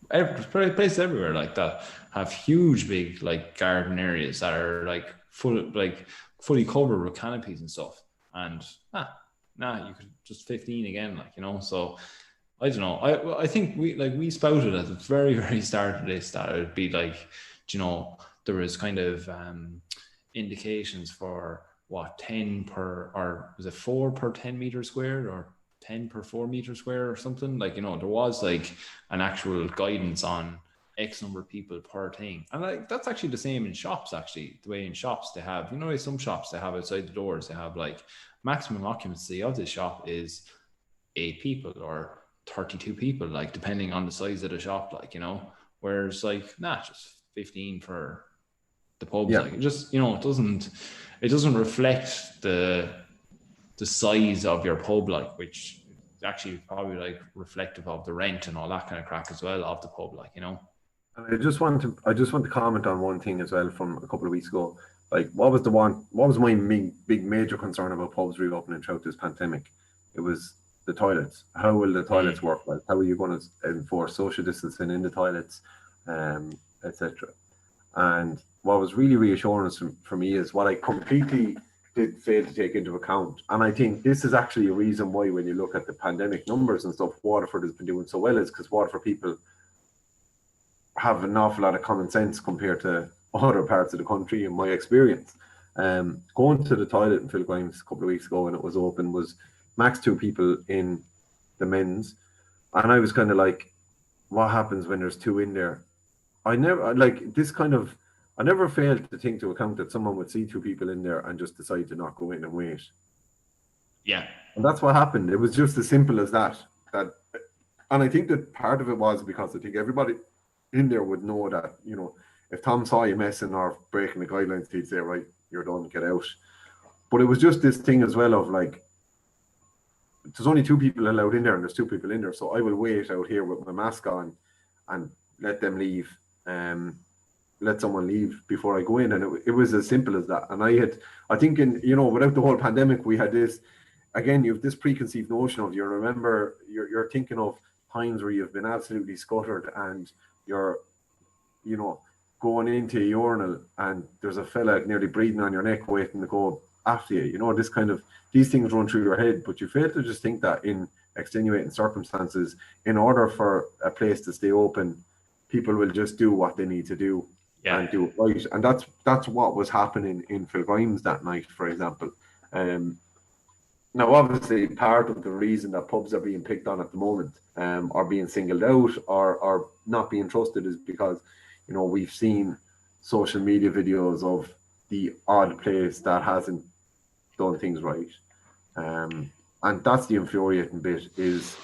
places everywhere like that have huge big like garden areas that are like fully covered with canopies and stuff. And you could just 15 again, like, so I don't know. I think we spouted at the very, very start of this that it would be like, there was kind of indications for what 10 per, or was it 4 per 10 meter squared or 10 per 4 meter square or something, like, there was like an actual guidance on X number of people per thing. And like that's actually the same in shops. Actually, the way in shops they have, some shops they have outside the doors, they have like maximum occupancy of the shop is 8 people or 32 people, like depending on the size of the shop, like, whereas like just 15 for the pubs. Yeah. Like it just, you know, it doesn't reflect the size of your pub, like, which is actually probably like reflective of the rent and all that kind of crack as well of the pub, like, you know. And I just want to comment on one thing as well from a couple of weeks ago. Like, what was my big major concern about pubs reopening throughout this pandemic? It was the toilets. How will the toilets work? Like, how are you going to enforce social distancing in the toilets, etc. And what was really reassuring for me is what I completely did fail to take into account. And I think this is actually a reason why, when you look at the pandemic numbers and stuff, Waterford has been doing so well, is because Waterford people have an awful lot of common sense compared to other parts of the country, in my experience. Going to the toilet in Philgrimes a couple of weeks ago when it was open was max 2 people in the men's. And I was kind of like, what happens when there's 2 in there? I never failed to think to account that someone would see 2 people in there and just decide to not go in and wait. Yeah. And that's what happened. It was just as simple as that. And I think that part of it was because I think everybody in there would know that, you know, if Tom saw you messing or breaking the guidelines, he'd say, right, you're done, get out. But it was just this thing as well of like, there's only 2 people allowed in there and there's 2 people in there. So I will wait out here with my mask on and let them leave. Let someone leave before I go in. And it was as simple as that. And I think without the whole pandemic, we had this, again, you have this preconceived notion of, you're thinking of times where you've been absolutely scuttered and you're, you know, going into a urinal and there's a fella nearly breathing on your neck waiting to go after you. You know, these things run through your head, but you fail to just think that in extenuating circumstances, in order for a place to stay open, people will just do what they need to do and do it right. And that's what was happening in Philgrimes that night, for example. Now, obviously, part of the reason that pubs are being picked on at the moment, are being singled out or not being trusted, is because, you know, we've seen social media videos of the odd place that hasn't done things right. And that's the infuriating bit, is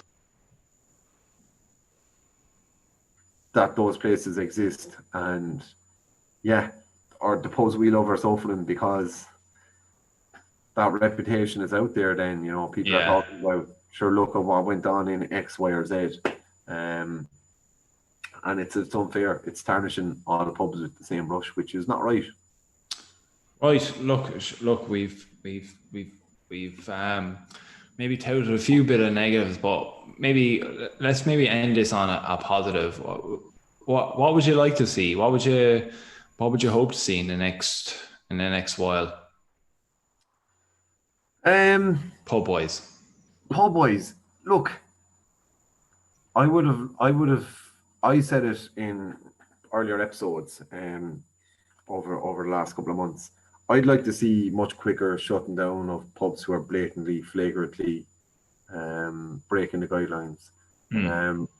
that those places exist. And or the pubs we love are suffering because that reputation is out there. Then, you know, people are talking about, sure, look at what went on in X, Y, or Z. And it's unfair. It's tarnishing all the pubs with the same brush, which is not right. Right. Look, we've maybe touted a few bit of negatives, but let's end this on a positive. What would you like to see? What would you hope to see in the next while? Pub boys. Look, I said it in earlier episodes, over the last couple of months. I'd like to see much quicker shutting down of pubs who are blatantly, flagrantly breaking the guidelines.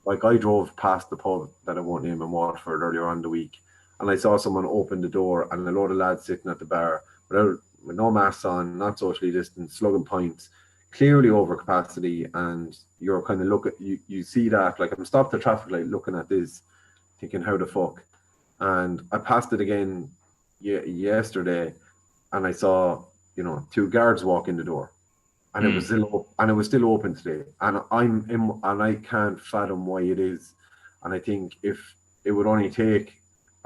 Like, I drove past the pub that I won't name in Waterford earlier on the week, and I saw someone open the door and a load of lads sitting at the bar with no masks on, not socially distant, slugging pints, clearly over capacity. And you're kind of you see that, like, I'm stopped at the traffic light looking at this, thinking, how the fuck? And I passed it again yesterday, and I saw, you know, 2 guards walk in the door, and it was still open today. And I can't fathom why it is. And I think if it would only take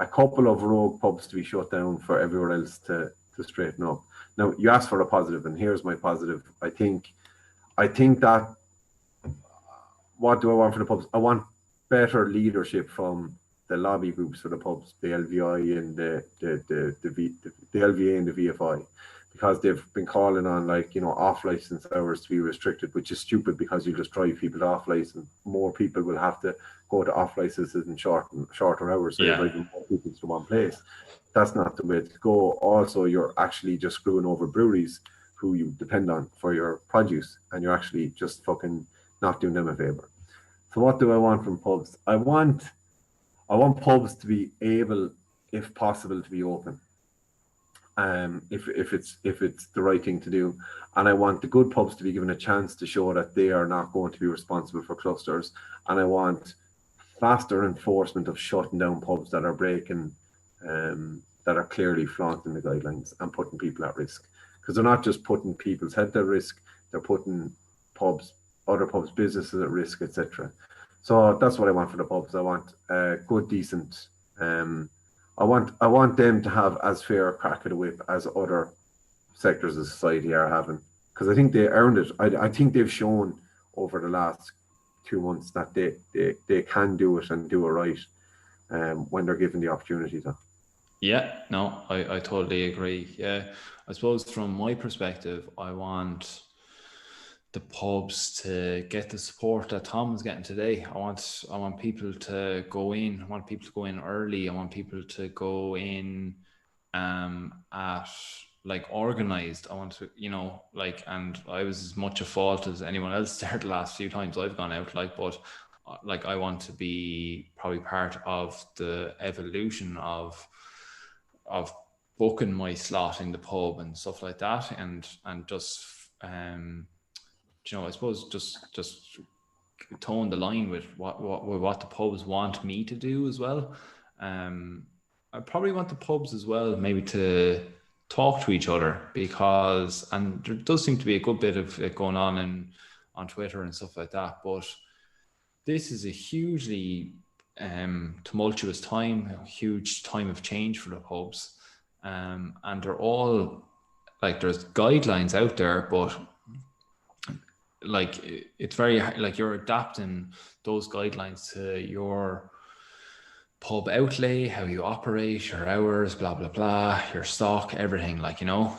a couple of rogue pubs to be shut down for everywhere else to straighten up. Now, you asked for a positive, and here's my positive. I think that, what do I want for the pubs? I want better leadership from the lobby groups for the pubs, the LVI and the LVA and the VFI, because they've been calling on, like, you know, off license hours to be restricted, which is stupid, because you just drive people off license. More people will have to go to off licenses in shorter hours, so you're driving more people to one place. That's not the way to go. Also, you're actually just screwing over breweries who you depend on for your produce, and you're actually just fucking not doing them a favor. So what do I want from pubs? I want pubs to be able, if possible, to be open. If it's the right thing to do. And I want the good pubs to be given a chance to show that they are not going to be responsible for clusters. And I want faster enforcement of shutting down pubs that are breaking that are clearly flaunting the guidelines and putting people at risk. Because they're not just putting people's health at risk, they're putting other pubs' businesses at risk, etc. So that's what I want for the pubs. I want good, decent. I want them to have as fair a crack of the whip as other sectors of society are having, because I think they earned it. I think they've shown over the last 2 months that they can do it and do it right when they're given the opportunity to. Yeah, no, I totally agree. Yeah, I suppose from my perspective, I want the pubs to get the support that Tom is getting today. I want people to go in. I want people to go in early. I want people to go in at like organized. I want to, and I was as much a fault as anyone else there the last few times I've gone out, but like I want to be probably part of the evolution of booking my slot in the pub and stuff like that, and just I suppose just tone the line with what the pubs want me to do as well. I probably want the pubs as well maybe to talk to each other, because, and there does seem to be a good bit of it going on Twitter and stuff like that, but this is a hugely tumultuous time, a huge time of change for the pubs, and they're all like, there's guidelines out there, but like it's very like you're adapting those guidelines to your pub outlay, how you operate, your hours, blah blah blah, your stock, everything,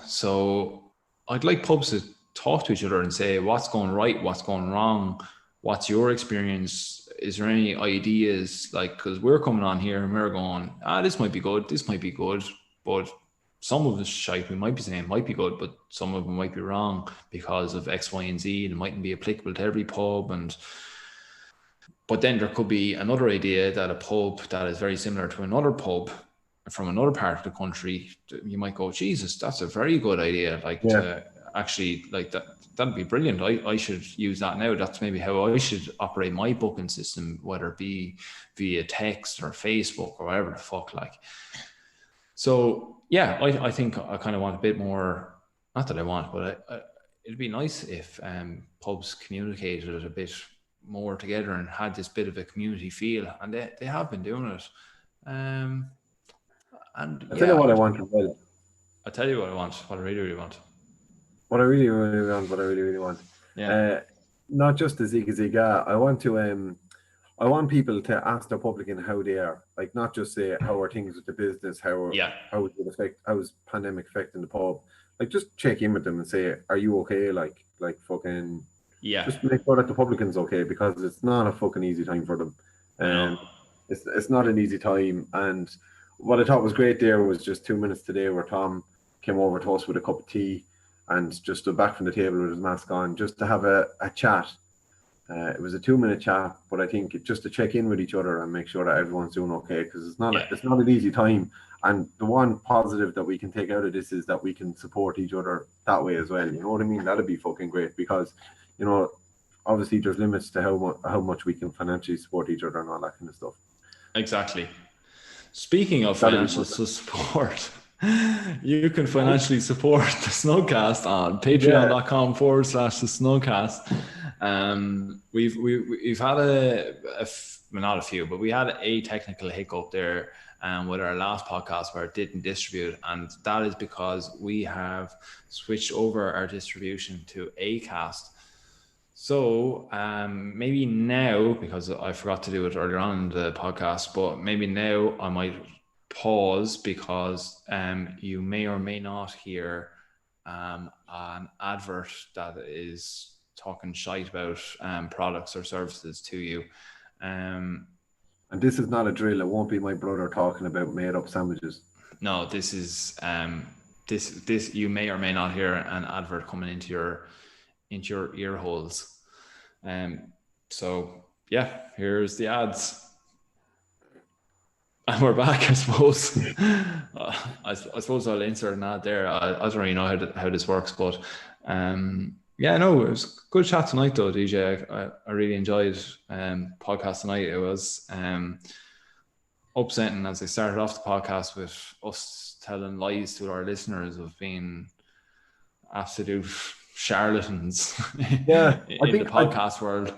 so I'd like pubs to talk to each other and say what's going right, what's going wrong, what's your experience, is there any ideas, because we're coming on here and we're going, this might be good, but some of the shite we might be saying might be good, but some of them might be wrong because of X, Y, and Z, and it mightn't be applicable to every pub. But then there could be another idea that a pub that is very similar to another pub from another part of the country, you might go, Jesus, that's a very good idea. To actually, that'd be brilliant. I should use that now. That's maybe how I should operate my booking system, whether it be via text or Facebook or whatever the fuck. So yeah, I think I kind of want a bit more, not that I want, but it'd be nice if pubs communicated a bit more together and had this bit of a community feel, and they have been doing it. And I'll tell you what I want as well. I'll tell you what I want, what I really, really want. What I really, really want, what I really, really want. Yeah. Not just the ziga. I want people to ask their publican how they are. Like, not just say how are things with the business, how is pandemic affecting the pub. Like, just check in with them and say, are you okay? Like fucking just make sure that the publican's okay, because it's not a fucking easy time for them. It's not an easy time. And what I thought was great there was just 2 minutes today where Tom came over to us with a cup of tea and just stood back from the table with his mask on, just to have a chat. It was a 2-minute chat, but I think just to check in with each other and make sure that everyone's doing okay, because it's not an easy time. And the one positive that we can take out of this is that we can support each other that way as well. You know what I mean? That'd be fucking great, because obviously there's limits to how much we can financially support each other and all that kind of stuff. Exactly. Speaking of financial support, you can financially support the Snowcast on patreon.com/the Snowcast. We've had we had a technical hiccup there with our last podcast where it didn't distribute, and that is because we have switched over our distribution to Acast. So maybe now, because I forgot to do it earlier on in the podcast, but maybe now I might pause, because you may or may not hear an advert that is talking shite about products or services to you. And this is not a drill. It won't be my brother talking about made-up sandwiches. No, this is this you may or may not hear an advert coming into your ear holes. So yeah, here's the ads. And we're back, I suppose. I suppose I'll insert an ad there. I don't really know how this works, but it was a good chat tonight though, DJ. I really enjoyed podcast tonight. It was upsetting as I started off the podcast with us telling lies to our listeners of being absolute charlatans Yeah, in the podcast world.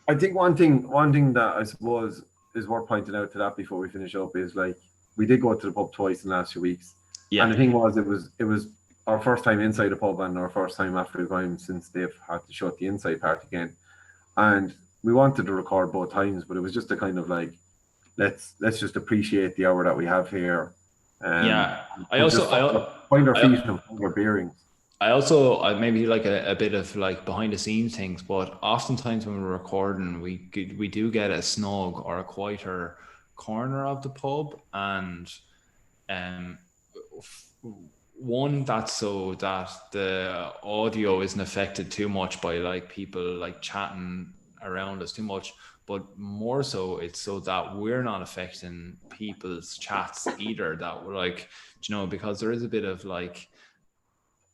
I think one thing that I suppose is worth pointing out to that before we finish up is like we did go to the pub twice in the last few weeks, and the thing was it was our first time inside the pub and our first time after the time since they've had to shut the inside part again, and we wanted to record both times, but it was just a kind of like let's just appreciate the hour that we have here. I just find our feet and find our bearings. I maybe like a bit of like behind the scenes things, but oftentimes when we're recording, we do get a snug or a quieter corner of the pub, and one that's so that the audio isn't affected too much by like people like chatting around us too much, but more so it's so that we're not affecting people's chats either, that we're like, you know, because there is a bit of like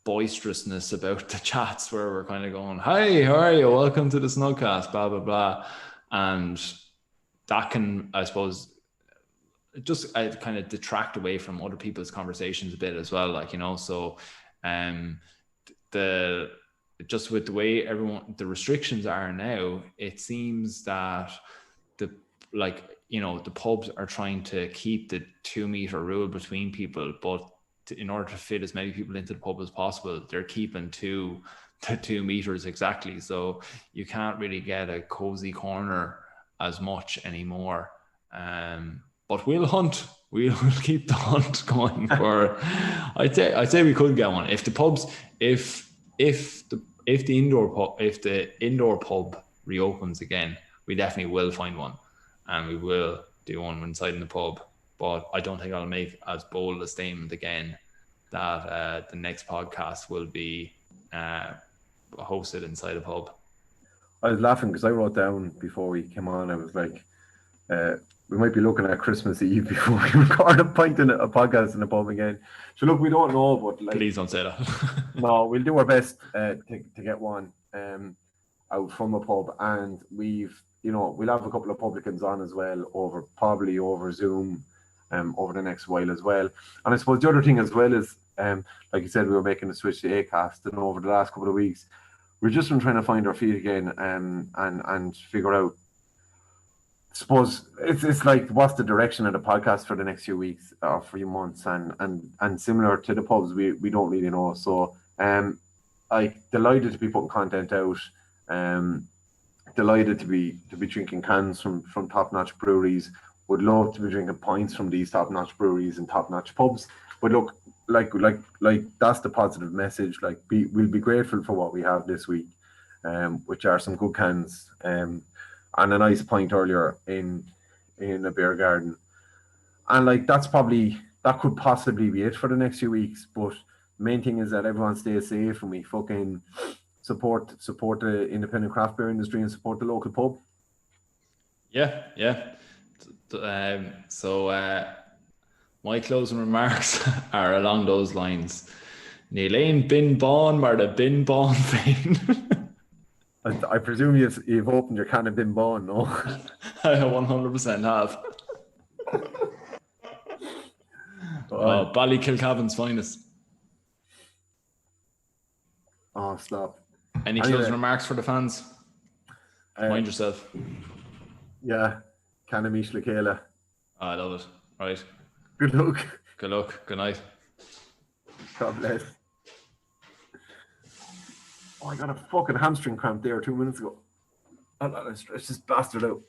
boisterousness about the chats where we're kind of going, hi, how are you, welcome to the Snugcast, blah blah blah, and that can, I suppose, just kind of detract away from other people's conversations a bit as well, like, you know. So the just with the way the restrictions are now, it seems that the pubs are trying to keep the 2 meter rule between people, but in order to fit as many people into the pub as possible, they're keeping the 2 meters exactly. So you can't really get a cozy corner as much anymore. But we'll hunt. We'll keep the hunt going for. I'd say we could get one if the pubs, if the indoor pub reopens again, we definitely will find one, and we will do one inside in the pub. But I don't think I'll make as bold a statement again that the next podcast will be hosted inside a pub. I was laughing because I wrote down before we came on, I was like, we might be looking at Christmas Eve before we record a podcast in a pub again. So look, we don't know, but like, please don't say that. No, we'll do our best to get one out from a pub, and we'll have a couple of publicans on as well, probably over Zoom over the next while as well. And I suppose the other thing as well is, like you said, we were making a switch to Acast, and over the last couple of weeks we've just been trying to find our feet again, and figure out, I suppose it's like, what's the direction of the podcast for the next few weeks or few months, and similar to the pubs, we don't really know. So delighted to be putting content out, delighted to be drinking cans from top-notch breweries. Would love to be drinking pints from these top-notch breweries and top-notch pubs. But look, like that's the positive message. Like, we'll be grateful for what we have this week, which are some good cans, and a nice pint earlier in a beer garden. And like, that could possibly be it for the next few weeks. But the main thing is that everyone stays safe, and we fucking support the independent craft beer industry and support the local pub. Yeah. So my closing remarks are along those lines. Níl aon bin bán mar the bin bán féin. I presume you've opened your can of bin bán, no? I 100% have. Ballykilcavan's finest. Oh, stop. Any closing remarks for the fans? Mind yourself. Yeah. Can of Mish Lekela. I love it. Right. Good luck. Good luck. Good night. God bless. Oh, I got a fucking hamstring cramp there 2 minutes ago. I'll stretch this bastard out.